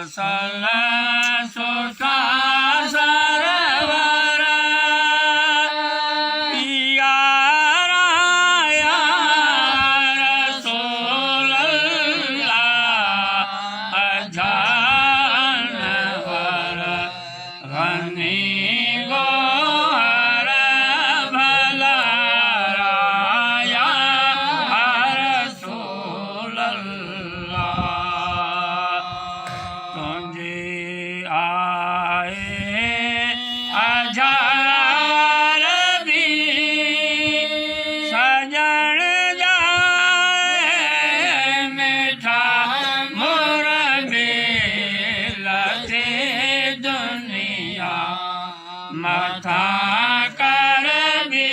सल सुखा सरवर यारा या रसूल अल्लाह जानवर गनी गोहर भला राया रसूल अल्लाह तुझे आए अजार भी सजन जाए मीठा मोर मिलते दुनिया मथा कर भी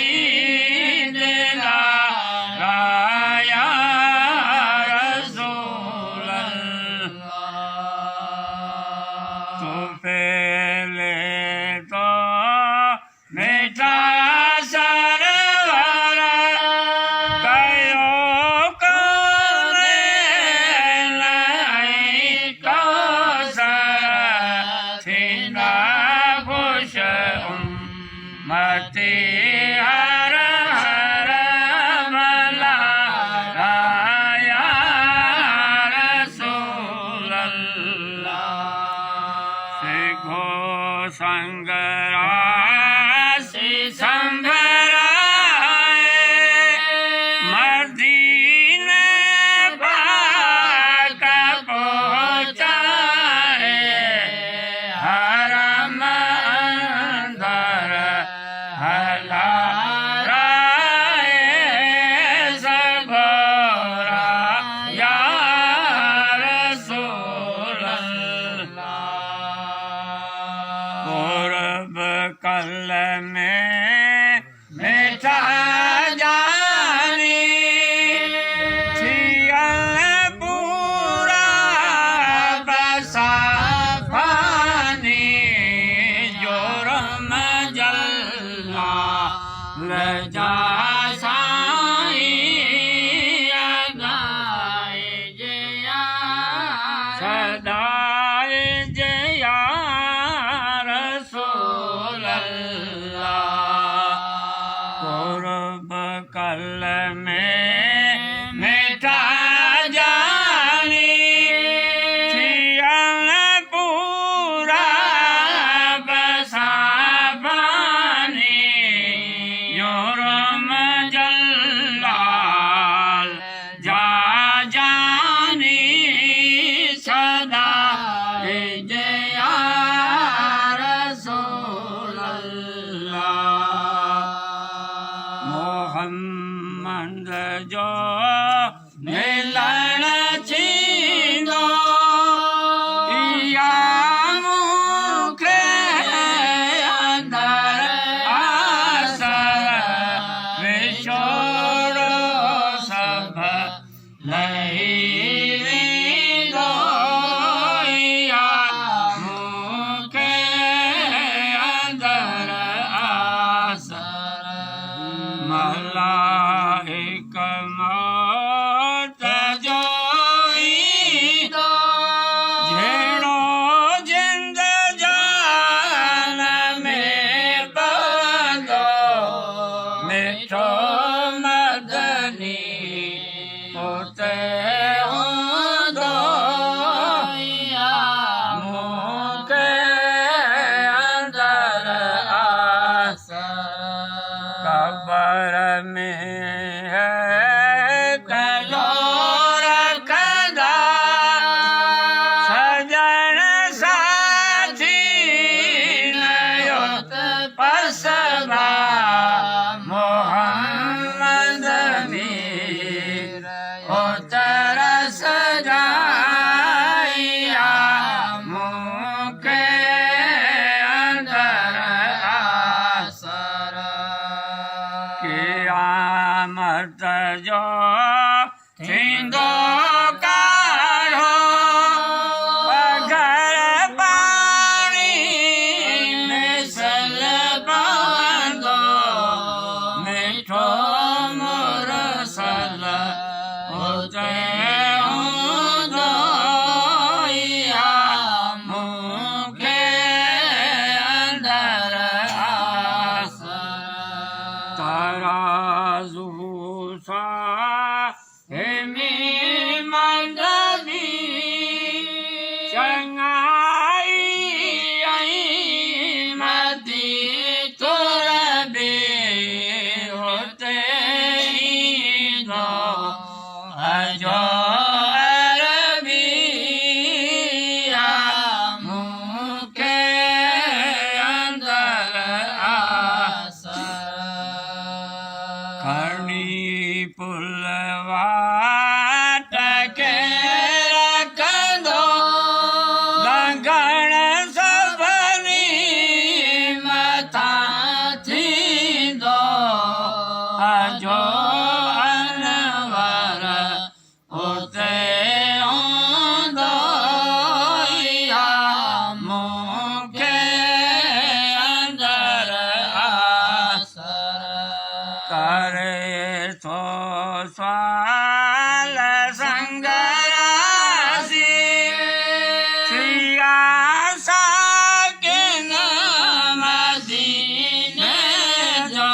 दिला राया रसूल तो पहले तो मीठा सरवर कयो नहीं कौसर थींदा खुश उम्मती हर हर भला राया रसूल अल्लाह सिखो संगरासी संभराए मदीने पाक पहुँचाए हरम अंदर हला राए सगोरा या रसूल पूरब कल में मीठा जानी छियल पूरा बसा पानी जोरम जल्ला लजा साईं अगाए जया सदाए जया रसूल अल्लाह पूरब कल में मीठा जानी छियल पूरा बसा पानी योरम जल्लाल जा जानी सदा जया रसूल अल्लाह मोहम्मद जो मिलन छींदो या मुखे अंदर आसर विछोड़ो सब लही दो या चंगाई मती तुर बे होते ही दो अजो अरबिया मुके अंदर आसर करनी पुलवाट के रख दो लंगण सबनी मथा थी दो अजो अनवर होते होंदो या मुके अंदर आसर करे तो स्वाल संगरासी सियासा के मदीने जो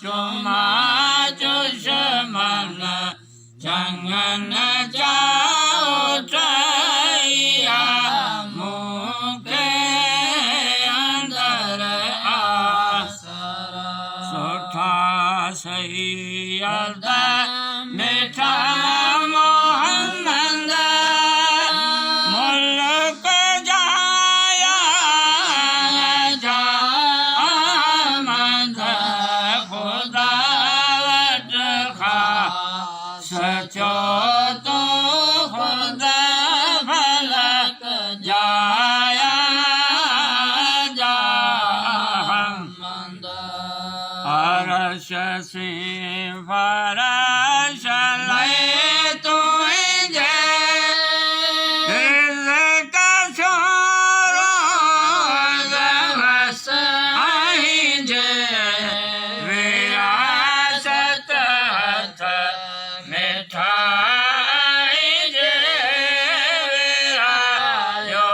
चुमा चुशमन चंगन जाओ ट्रैया मुके अंदर आसर सोठा सैयद मीठा मोहम्मद मुल्क जाया जा अहमद खुदावत खा सचो तो खुदा फलक जाया जा अहमद अरश से फरश ले तो जे रिज़्क़ शोरो दवस आई जे विरासत हथ मिठाई जे विरायो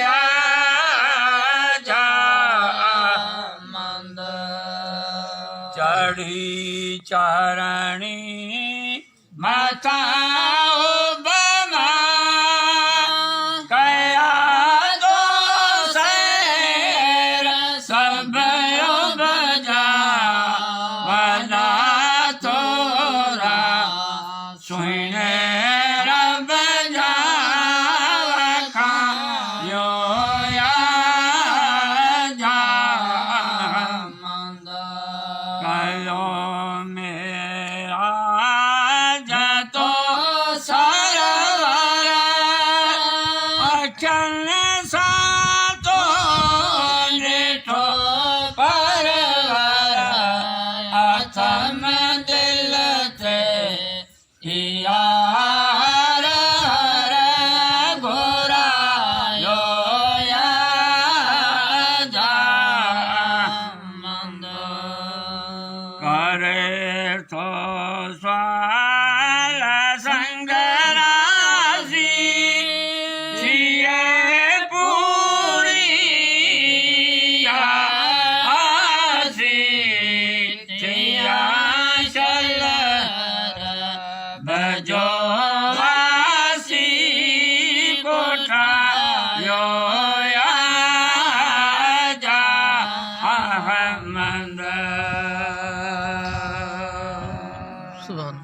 या जा मंद चढ़ी चरणी माथा बमा कया दो सैर सब बजा वदा थोरा सुने रब जा यो या जा मंद कयो मेरा जतो सरवर अखन सातो निठो परवर अथम दिल ते यार हर घोरा यो या जा मंद करे तो स्वाल संगरासी जिए पूरी या आसी जिया शलर बजो वासी कोठा यो या जा अहमद सुभान